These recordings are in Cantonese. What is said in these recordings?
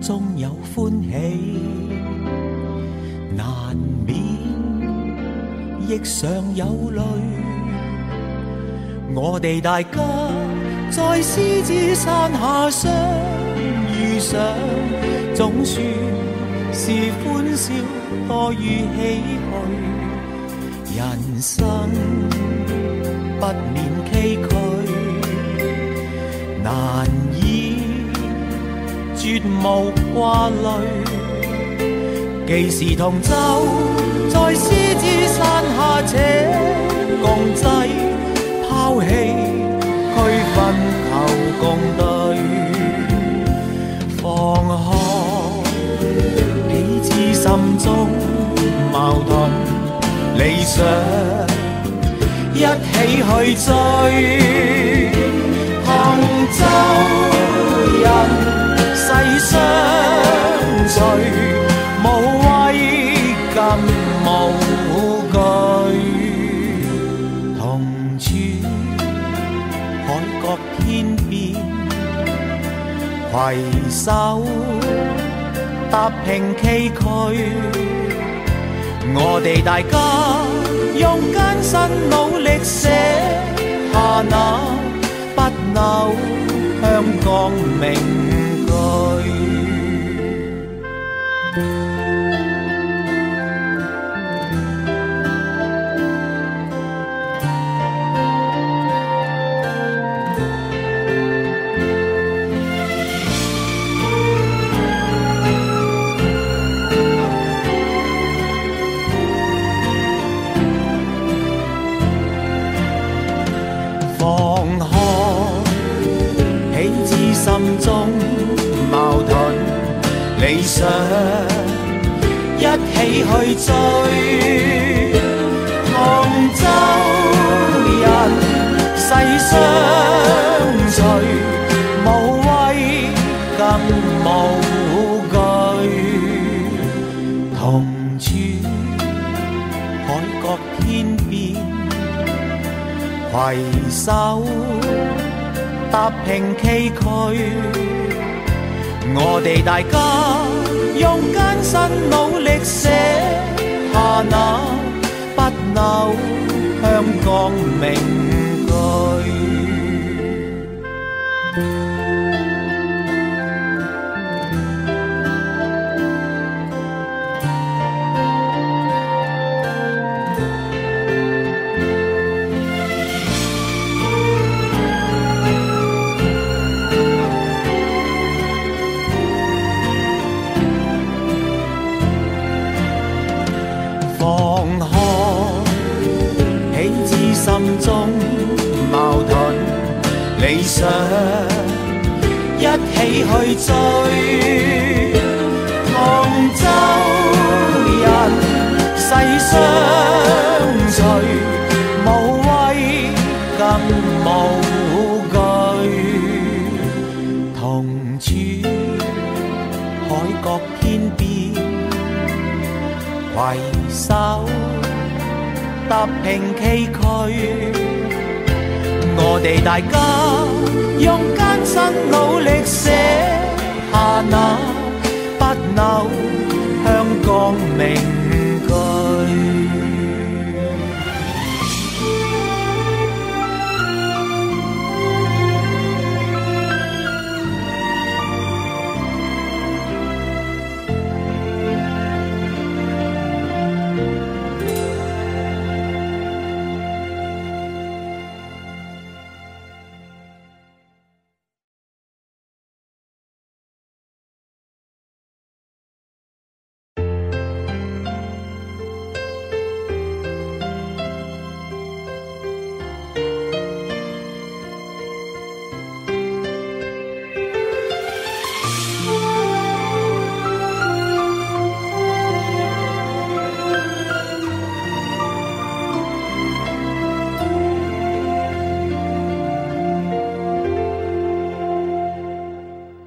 終有歡喜，難免亦常有淚。我哋大家在獅子山下相遇上，總算是歡笑多於唏噓。人生不免崎嶇，難以絕無掛慮。既是同舟在獅子山下且共濟，拋棄區分求共對，放開彼此心中矛盾理想，一起去追。同舟人世相隨，無畏更無懼。同處海角天邊，攜手踏平崎嶇。我哋大家用艱辛努力寫下那不朽香港名句。放開彼此心中矛盾理想，一起去追。同舟人世相隨，無畏更無懼。同處海角天邊，攜手踏平崎嶇。我哋大家用艱辛努力寫下那不朽香港名句。放開彼此心中矛盾理想，一起去追。同舟人世相隨，無畏更無懼。同處海角天邊，攜手踏平崎嶇。我哋大家用艱辛努力寫下那不朽香港名句。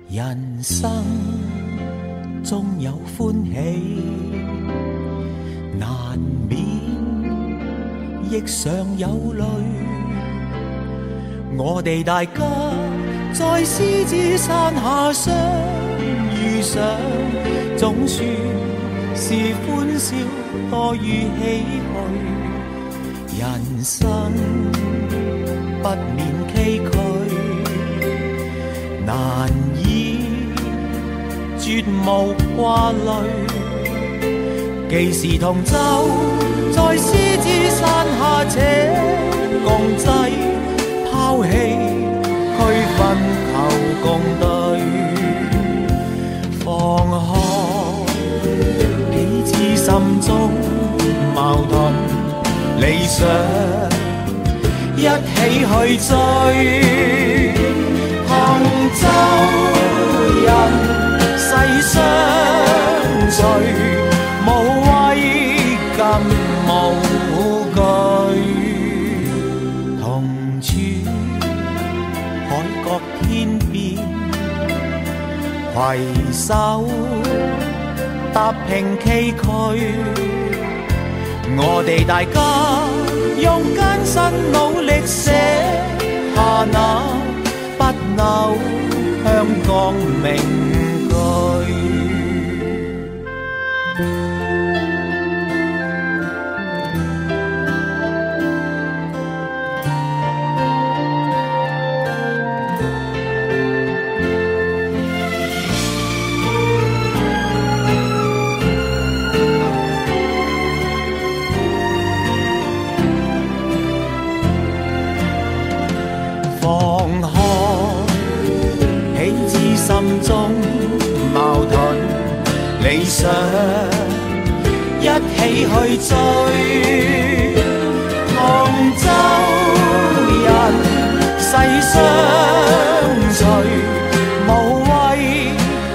人生終有歡喜，難免亦常有淚。我哋大家在獅子山下相遇想，總算是歡笑多於唏噓。人生不免崎嶇，難以絕無掛慮。既是同舟，在獅子山下且共濟，拋棄區分求共對，放開彼此心中矛盾理想，一起去追。同舟人世相隨，無畏更無懼，同處海角天邊，攜手踏平崎嶇。我哋大家用艱辛努力寫下那不朽香港名句。放開彼此心中矛盾理想，一起去追。同舟人世相隨，無畏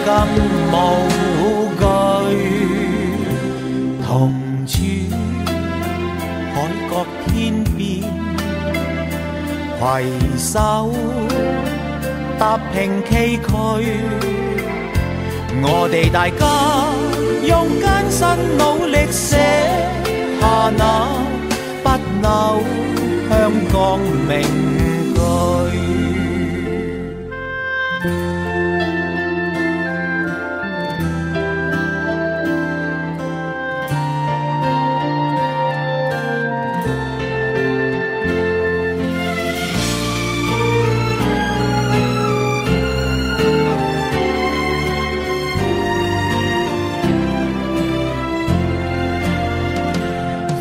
更無懼，同處海角天邊，攜手踏平崎嶇。我哋大家用艱辛努力寫下那不朽香港名句。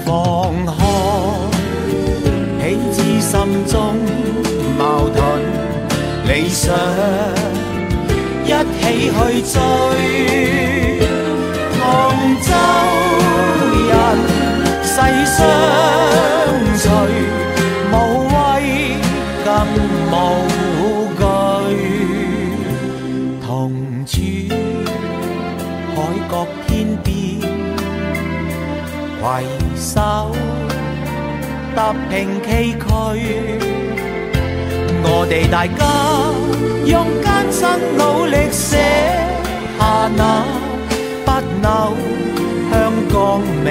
放開彼此心中矛盾理想，一起去追。同舟人世相隨，無畏更無懼，同處海角天邊，攜手踏平崎嶇。我哋大家用艱辛努力寫下那不朽香港名